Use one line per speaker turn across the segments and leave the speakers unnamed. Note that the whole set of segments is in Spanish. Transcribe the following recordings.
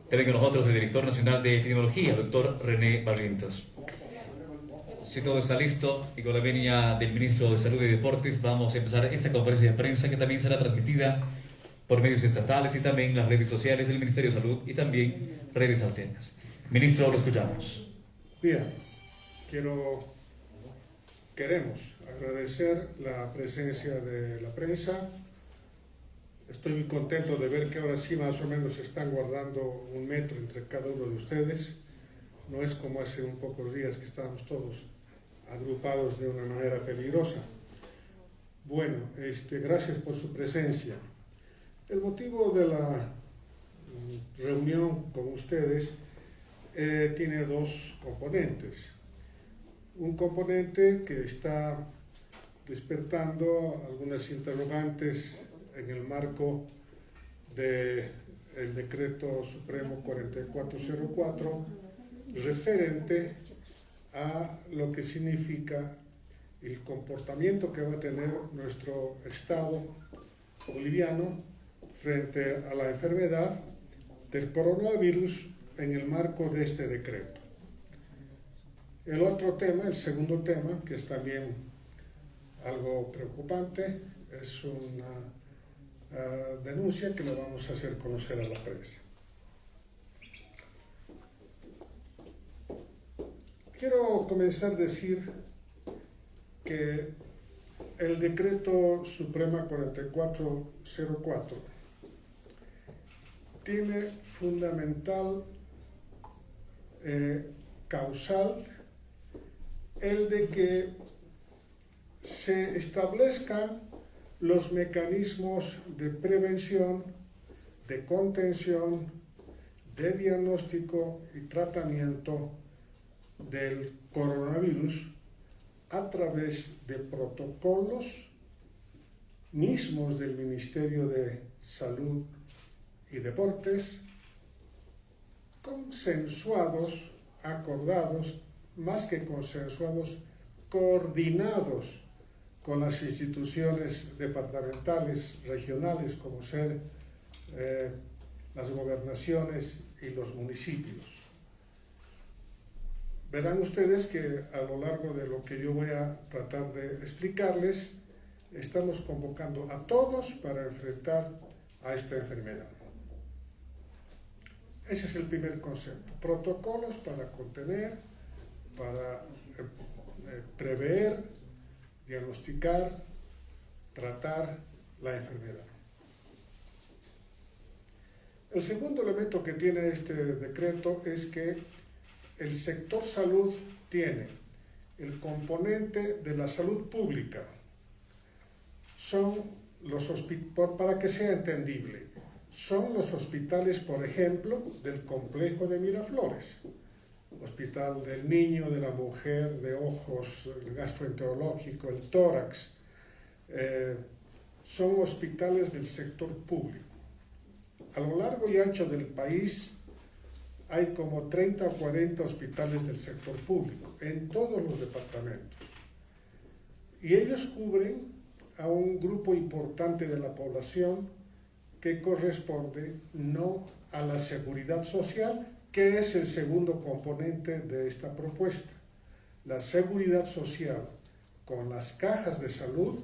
También con nosotros el director nacional de epidemiología, doctor René Barrientos. Si todo está listo y con la venia del ministro de Salud y Deportes, vamos a empezar esta conferencia de prensa que también será transmitida por medios estatales y también las redes sociales del Ministerio de Salud y también redes alternas. Ministro, lo escuchamos.
Bien, queremos agradecer la presencia de la prensa. Estoy muy contento de ver que ahora sí más o menos están guardando 1 metro entre cada uno de ustedes. No es como hace un pocos días que estábamos todos agrupados de una manera peligrosa. Bueno, gracias por su presencia. El motivo de la reunión con ustedes tiene 2 componentes. Un componente que está despertando algunas interrogantes en el marco del Decreto Supremo 4404, referente a lo que significa el comportamiento que va a tener nuestro Estado boliviano frente a la enfermedad del coronavirus en el marco de este decreto. El otro tema, el segundo tema, que es también algo preocupante, es una denuncia que le vamos a hacer conocer a la prensa. Quiero comenzar a decir que el Decreto Supremo 4404 tiene fundamental causal el de que se establezcan los mecanismos de prevención, de contención, de diagnóstico y tratamiento del coronavirus a través de protocolos mismos del Ministerio de Salud y Deportes, consensuados, acordados, más que consensuados, coordinados con las instituciones departamentales, regionales, como ser las gobernaciones y los municipios. Verán ustedes que a lo largo de lo que yo voy a tratar de explicarles, estamos convocando a todos para enfrentar a esta enfermedad. Ese es el primer concepto. Protocolos para contener, para prever, diagnosticar, tratar la enfermedad. El segundo elemento que tiene este decreto es que el sector salud tiene el componente de la salud pública. Son los hospitales, para que sea entendible, son los hospitales, por ejemplo, del complejo de Miraflores, Hospital del Niño, de la Mujer, de Ojos, el gastroenterológico, el tórax. Son hospitales del sector público. A lo largo y ancho del país hay como 30 o 40 hospitales del sector público, en todos los departamentos. Y ellos cubren a un grupo importante de la población que corresponde no a la seguridad social, que es el segundo componente de esta propuesta. La seguridad social con las cajas de salud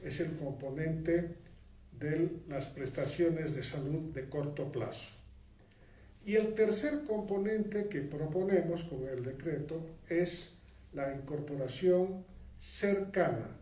es el componente de las prestaciones de salud de corto plazo. Y el tercer componente que proponemos con el decreto es la incorporación cercana,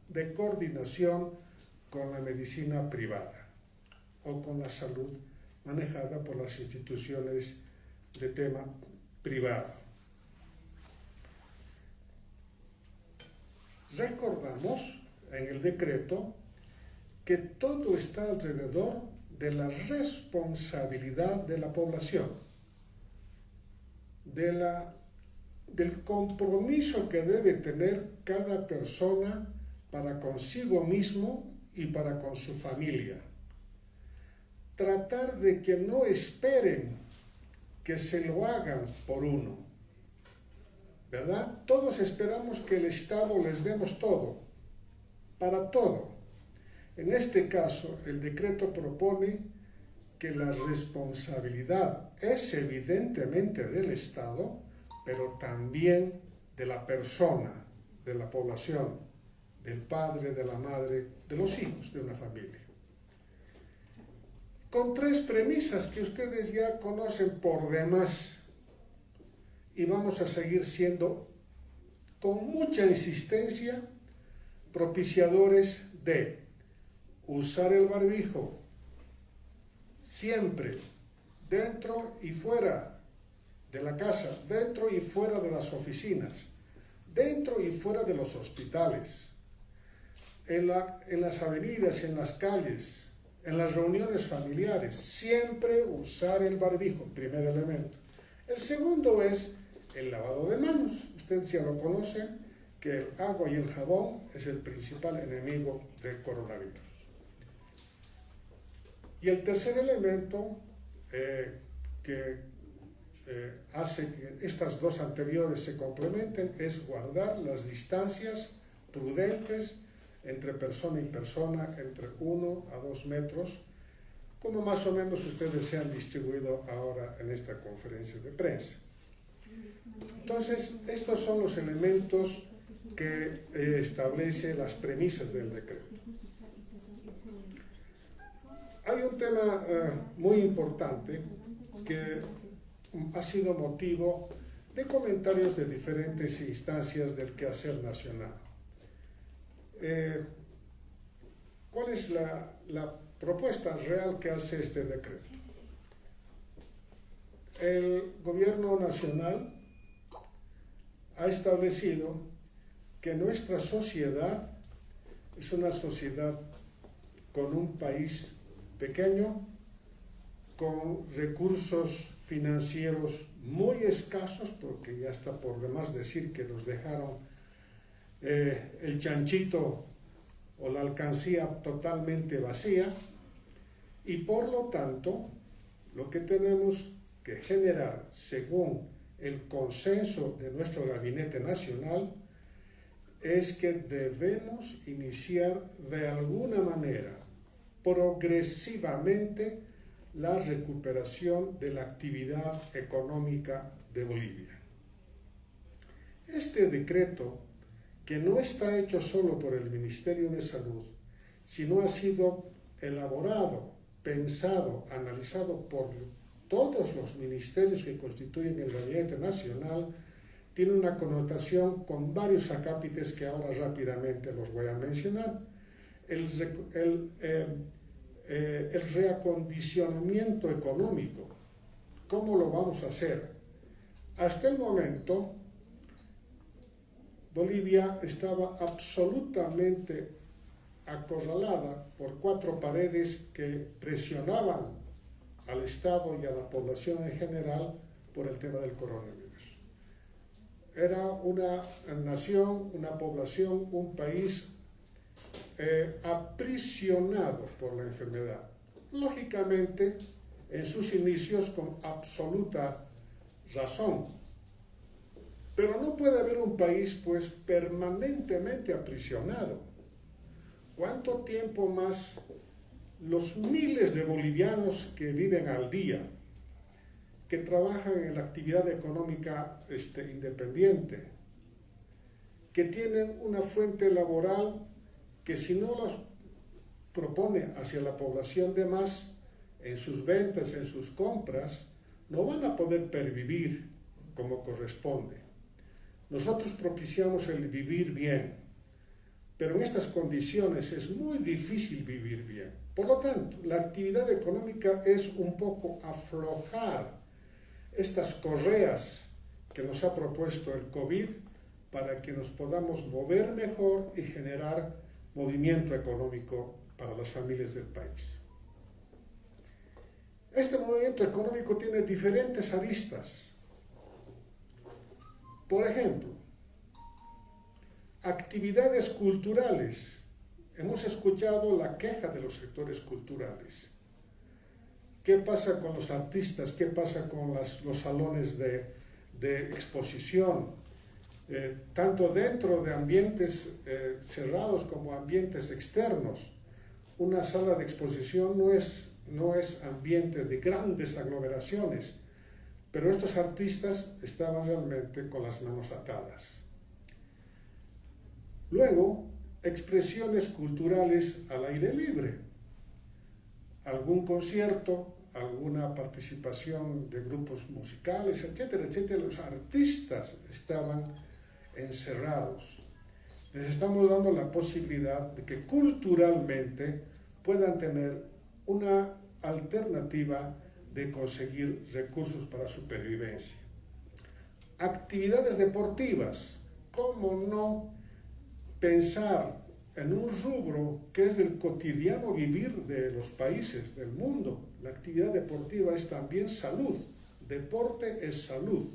de coordinación con la medicina privada o con la salud manejada por las instituciones de tema privado. Recordamos en el decreto que todo está alrededor de la responsabilidad de la población, del compromiso que debe tener cada persona para consigo mismo y para con su familia. Tratar de que no esperen que se lo hagan por uno, ¿verdad? Todos esperamos que el Estado les demos todo, para todo. En este caso, el decreto propone que la responsabilidad es evidentemente del Estado, pero también de la persona, de la población, del padre, de la madre, de los hijos de una familia. Con tres premisas que ustedes ya conocen por demás, y vamos a seguir siendo con mucha insistencia propiciadores de usar el barbijo siempre, dentro y fuera de la casa, dentro y fuera de las oficinas, dentro y fuera de los hospitales, en las avenidas, en las calles, en las reuniones familiares, siempre usar el barbijo, primer elemento. El segundo es el lavado de manos. Ustedes ya lo conocen, que el agua y el jabón es el principal enemigo del coronavirus. Y el tercer elemento que hace que estas dos anteriores se complementen es guardar las distancias prudentes entre persona y persona, entre 1 a 2 metros, como más o menos ustedes se han distribuido ahora en esta conferencia de prensa. Entonces, estos son los elementos que establece las premisas del decreto. Hay un tema muy importante que ha sido motivo de comentarios de diferentes instancias del quehacer nacional. ¿Cuál es la propuesta real que hace este decreto? El gobierno nacional ha establecido que nuestra sociedad es una sociedad con un país pequeño, con recursos financieros muy escasos, porque ya está por demás decir que nos dejaron el chanchito o la alcancía totalmente vacía, y por lo tanto lo que tenemos que generar, según el consenso de nuestro Gabinete Nacional, es que debemos iniciar de alguna manera, progresivamente, la recuperación de la actividad económica de Bolivia. Este decreto, que no está hecho solo por el Ministerio de Salud, sino ha sido elaborado, pensado, analizado por todos los ministerios que constituyen el Gabinete Nacional, tiene una connotación con varios acápites que ahora rápidamente los voy a mencionar. El reacondicionamiento económico. ¿Cómo lo vamos a hacer? Hasta el momento, Bolivia estaba absolutamente acorralada por 4 paredes que presionaban al Estado y a la población en general por el tema del coronavirus. Era una nación, una población, un país aprisionado por la enfermedad. Lógicamente, en sus inicios con absoluta razón. Pero no puede haber un país pues permanentemente aprisionado. ¿Cuánto tiempo más los miles de bolivianos que viven al día, que trabajan en la actividad económica independiente, que tienen una fuente laboral que si no los propone hacia la población de más, en sus ventas, en sus compras, no van a poder pervivir como corresponde? Nosotros propiciamos el vivir bien, pero en estas condiciones es muy difícil vivir bien. Por lo tanto, la actividad económica es un poco aflojar estas correas que nos ha propuesto el COVID para que nos podamos mover mejor y generar movimiento económico para las familias del país. Este movimiento económico tiene diferentes aristas. Por ejemplo, actividades culturales. Hemos escuchado la queja de los sectores culturales. ¿Qué pasa con los artistas? ¿Qué pasa con los salones de exposición? Tanto dentro de ambientes cerrados como ambientes externos. Una sala de exposición no es no es ambiente de grandes aglomeraciones, pero estos artistas estaban realmente con las manos atadas. Luego, expresiones culturales al aire libre, algún concierto, alguna participación de grupos musicales, etcétera, etcétera. Los artistas estaban encerrados. Les estamos dando la posibilidad de que culturalmente puedan tener una alternativa de conseguir recursos para supervivencia. Actividades deportivas, ¿cómo no pensar en un rubro que es del cotidiano vivir de los países del mundo? La actividad deportiva es también salud, deporte es salud.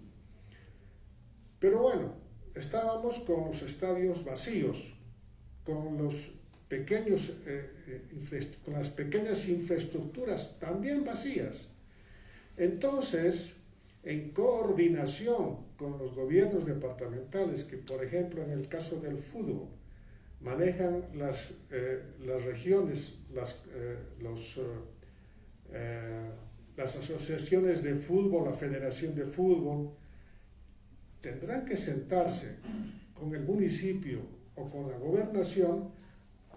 Pero bueno, estábamos con los estadios vacíos, con los pequeños, con las pequeñas infraestructuras también vacías. Entonces, en coordinación con los gobiernos departamentales, que por ejemplo en el caso del fútbol, manejan las regiones, las asociaciones de fútbol, la Federación de Fútbol, tendrán que sentarse con el municipio o con la gobernación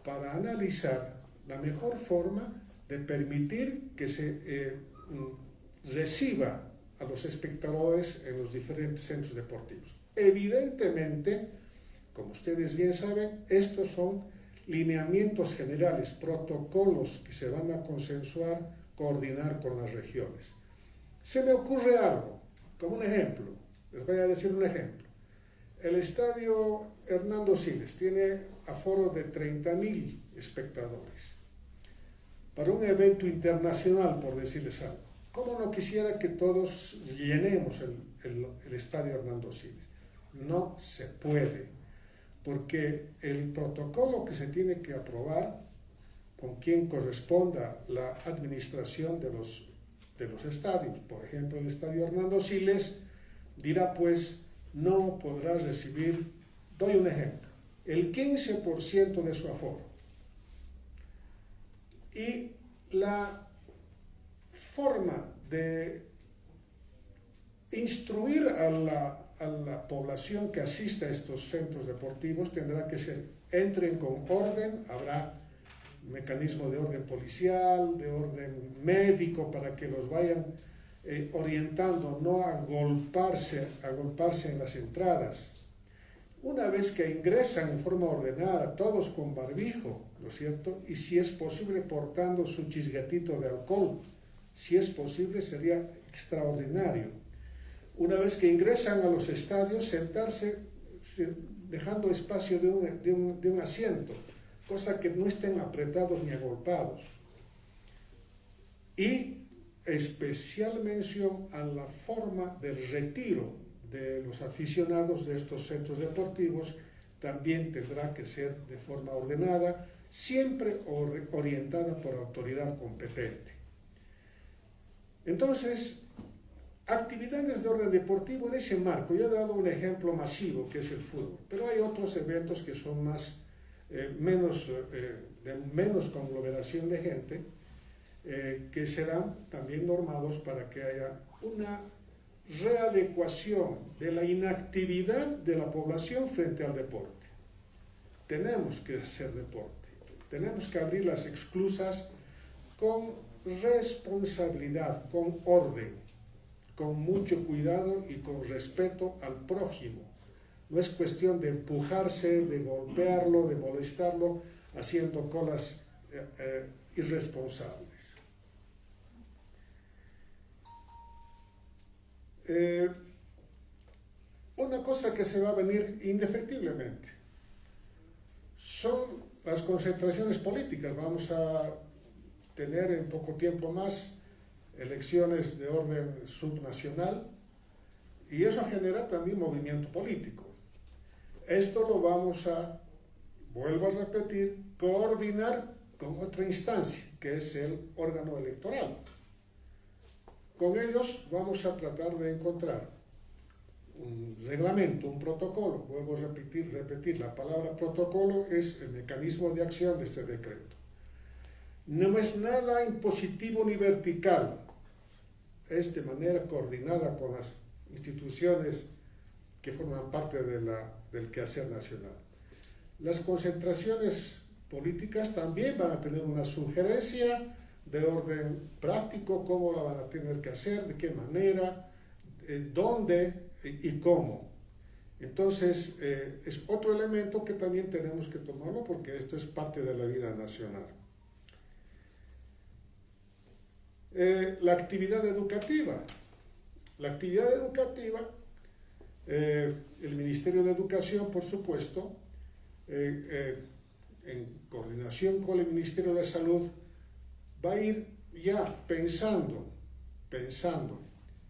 para analizar la mejor forma de permitir que se reciba a los espectadores en los diferentes centros deportivos. Evidentemente, como ustedes bien saben, estos son lineamientos generales, protocolos que se van a consensuar, coordinar con las regiones. Se me ocurre algo, como un ejemplo, les voy a decir un ejemplo. El estadio Hernando Siles tiene aforo de 30.000 espectadores para un evento internacional, por decirles algo. ¿Cómo no quisiera que todos llenemos el estadio Hernando Siles? No se puede, porque el protocolo que se tiene que aprobar, con quien corresponda la administración de los estadios, por ejemplo el estadio Hernando Siles, dirá pues no podrá recibir, doy un ejemplo, el 15% de su aforo. Y la forma de instruir a la población que asista a estos centros deportivos tendrá que ser, entren con orden, habrá mecanismo de orden policial, de orden médico para que los vayan orientando, no a agolparse en las entradas. Una vez que ingresan en forma ordenada, todos con barbijo, ¿no es cierto? Y si es posible portando su chisguetito de alcohol, si es posible sería extraordinario. Una vez que ingresan a los estadios, sentarse dejando espacio de un asiento, cosa que no estén apretados ni agolpados. Y especial mención a la forma del retiro de los aficionados de estos centros deportivos, también tendrá que ser de forma ordenada, siempre orientada por autoridad competente. Entonces, actividades de orden deportivo en ese marco. Yo he dado un ejemplo masivo que es el fútbol, pero hay otros eventos que son de menos conglomeración de gente, que serán también normados para que haya una readecuación de la inactividad de la población frente al deporte. Tenemos que hacer deporte, tenemos que abrir las esclusas con responsabilidad, con orden, con mucho cuidado y con respeto al prójimo. No es cuestión de empujarse, de golpearlo, de molestarlo, haciendo colas irresponsables. Una cosa que se va a venir indefectiblemente son las concentraciones políticas. Vamos a tener en poco tiempo más elecciones de orden subnacional y eso genera también movimiento político. Esto lo vamos a, vuelvo a repetir, coordinar con otra instancia, que es el órgano electoral. Con ellos vamos a tratar de encontrar un reglamento, un protocolo. Vuelvo a repetir, la palabra protocolo es el mecanismo de acción de este decreto. No es nada impositivo ni vertical, es de manera coordinada con las instituciones que forman parte del quehacer nacional. Las concentraciones políticas también van a tener una sugerencia de orden práctico, cómo la van a tener que hacer, de qué manera, dónde y cómo. Entonces, es otro elemento que también tenemos que tomarlo porque esto es parte de la vida nacional. La actividad educativa. La actividad educativa, el Ministerio de Educación, por supuesto, en coordinación con el Ministerio de Salud, va a ir ya pensando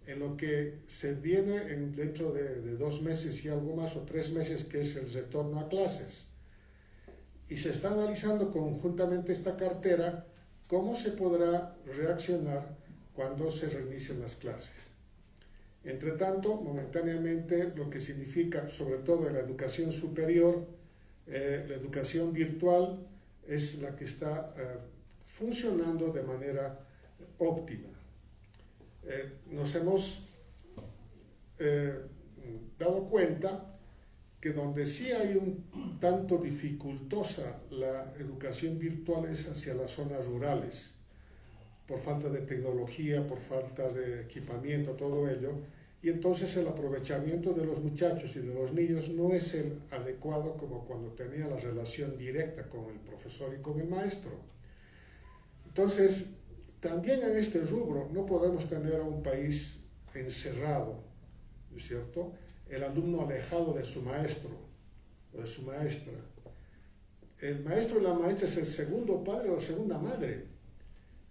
en lo que se viene dentro de 2 meses y algo más, o 3 meses, que es el retorno a clases. Y se está analizando conjuntamente esta cartera, cómo se podrá reaccionar cuando se reinicien las clases. Entre tanto, momentáneamente, lo que significa, sobre todo en la educación superior, la educación virtual es la que está funcionando de manera óptima. Nos hemos dado cuenta que donde sí hay un tanto dificultosa la educación virtual es hacia las zonas rurales, por falta de tecnología, por falta de equipamiento, todo ello, y entonces el aprovechamiento de los muchachos y de los niños no es el adecuado como cuando tenía la relación directa con el profesor y con el maestro. Entonces, también en este rubro no podemos tener a un país encerrado, ¿no es cierto? El alumno alejado de su maestro o de su maestra. El maestro y la maestra es el segundo padre o la segunda madre.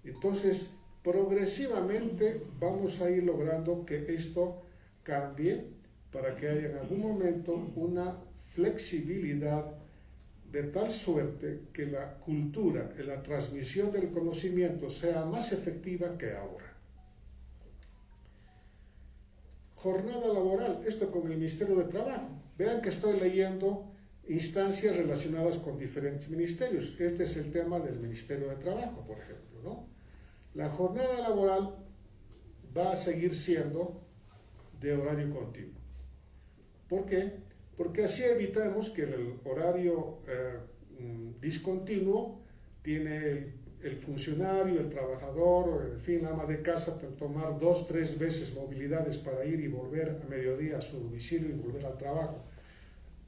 Entonces, progresivamente vamos a ir logrando que esto cambie para que haya en algún momento una flexibilidad de tal suerte que la cultura, la transmisión del conocimiento sea más efectiva que ahora. Jornada laboral, esto con el Ministerio de Trabajo. Vean que estoy leyendo instancias relacionadas con diferentes ministerios. Este es el tema del Ministerio de Trabajo, por ejemplo, ¿no? La jornada laboral va a seguir siendo de horario continuo. ¿Por qué? Porque así evitamos que el horario discontinuo tiene el funcionario, el trabajador, en fin, la ama de casa, tomar 2, 3 veces movilidades para ir y volver a mediodía a su domicilio y volver al trabajo.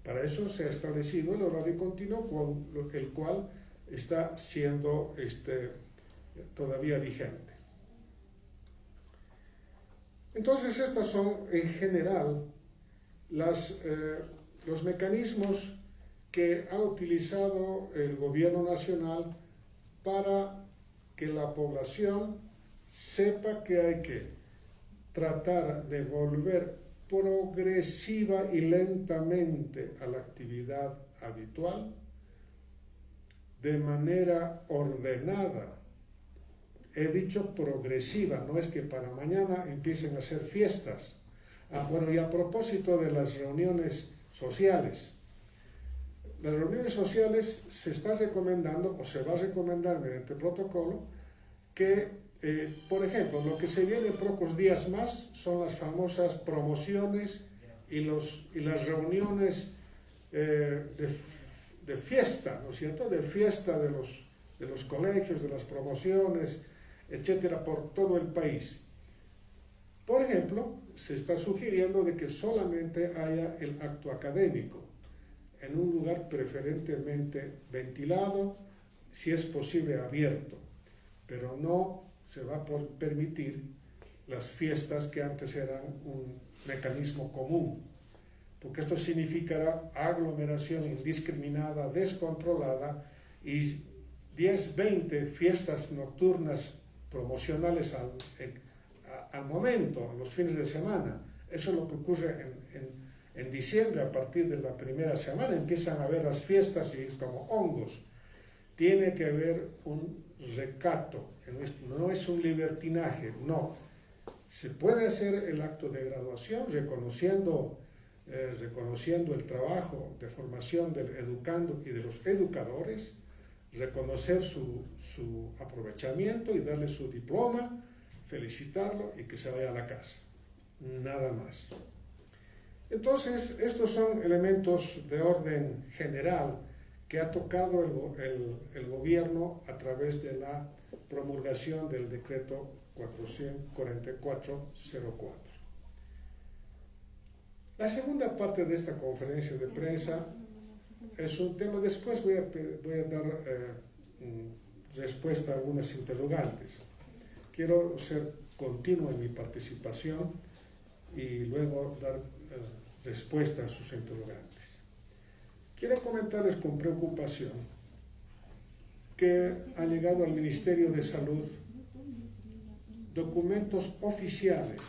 Para eso se ha establecido el horario continuo, con el cual está siendo todavía vigente. Entonces, estas son en general los mecanismos que ha utilizado el gobierno nacional para que la población sepa que hay que tratar de volver progresiva y lentamente a la actividad habitual, de manera ordenada. He dicho progresiva, no es que para mañana empiecen a hacer fiestas. Bueno, y a propósito de las reuniones sociales, las reuniones sociales se está recomendando, o se va a recomendar mediante protocolo, que, por ejemplo, lo que se viene en pocos días más son las famosas promociones y las reuniones de fiesta, ¿no es cierto?, de fiesta de los colegios, de las promociones, etcétera, por todo el país. Por ejemplo, se está sugiriendo de que solamente haya el acto académico en un lugar preferentemente ventilado, si es posible abierto, pero no se va a permitir las fiestas que antes eran un mecanismo común, porque esto significará aglomeración indiscriminada, descontrolada, y 10, 20 fiestas nocturnas promocionales al momento, en los fines de semana. Eso es lo que ocurre en diciembre. A partir de la primera semana empiezan a haber las fiestas y es como hongos. Tiene que haber un recato, no es un libertinaje, no. Se puede hacer el acto de graduación reconociendo el trabajo de formación del educando y de los educadores, reconocer su aprovechamiento y darle su diploma, felicitarlo y que se vaya a la casa. Nada más. Entonces, estos son elementos de orden general que ha tocado el gobierno a través de la promulgación del decreto 4404. La segunda parte de esta conferencia de prensa es un tema, después voy a dar respuesta a algunas interrogantes. Quiero ser continuo en mi participación y luego dar respuesta a sus interrogantes. Quiero comentarles con preocupación que ha llegado al Ministerio de Salud documentos oficiales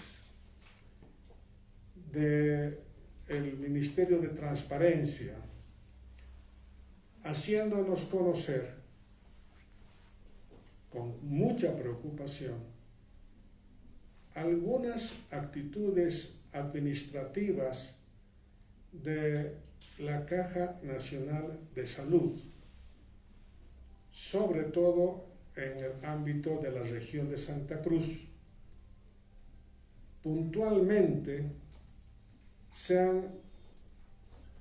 del Ministerio de Transparencia, haciéndonos conocer con mucha preocupación algunas actitudes administrativas de la Caja Nacional de Salud, sobre todo en el ámbito de la región de Santa Cruz. Puntualmente se han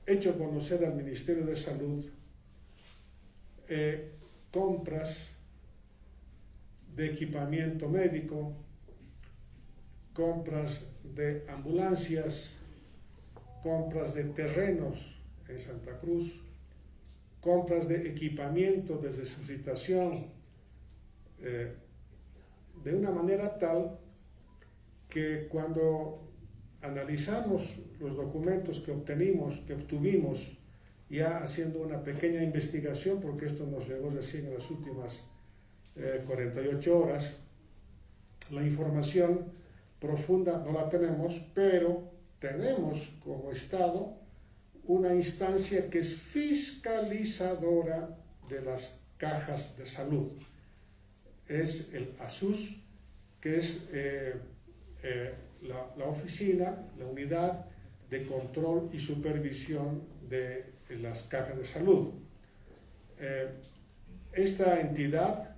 hecho conocer al Ministerio de Salud compras de equipamiento médico, compras de ambulancias, compras de terrenos en Santa Cruz, compras de equipamiento de resucitación, de una manera tal que cuando analizamos los documentos que obtuvimos, ya haciendo una pequeña investigación, porque esto nos llegó recién en las últimas 48 horas, la información profunda no la tenemos, pero tenemos como Estado una instancia que es fiscalizadora de las cajas de salud. Es el ASUS, que es la oficina, la unidad de control y supervisión de las cajas de salud. Esta entidad,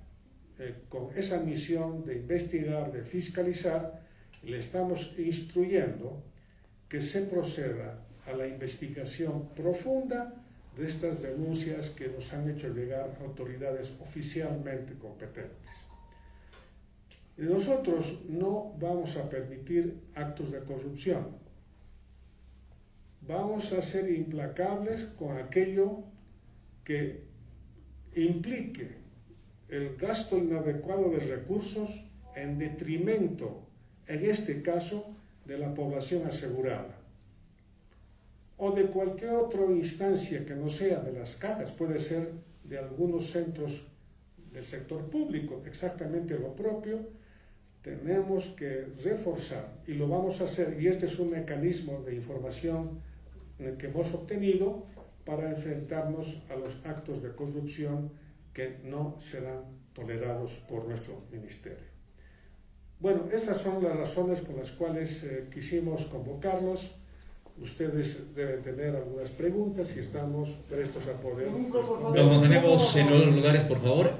con esa misión de investigar, de fiscalizar, le estamos instruyendo que se proceda a la investigación profunda de estas denuncias que nos han hecho llegar autoridades oficialmente competentes. Y nosotros no vamos a permitir actos de corrupción. Vamos a ser implacables con aquello que implique el gasto inadecuado de recursos en detrimento, en este caso, de la población asegurada, o de cualquier otra instancia que no sea de las cajas, puede ser de algunos centros del sector público, exactamente lo propio. Tenemos que reforzar, y lo vamos a hacer, y este es un mecanismo de información que hemos obtenido para enfrentarnos a los actos de corrupción que no serán tolerados por nuestro ministerio. Bueno, estas son las razones por las cuales quisimos convocarlos. Ustedes deben tener algunas preguntas y estamos prestos a poder responder.
Nos mantenemos en los lugares, por favor.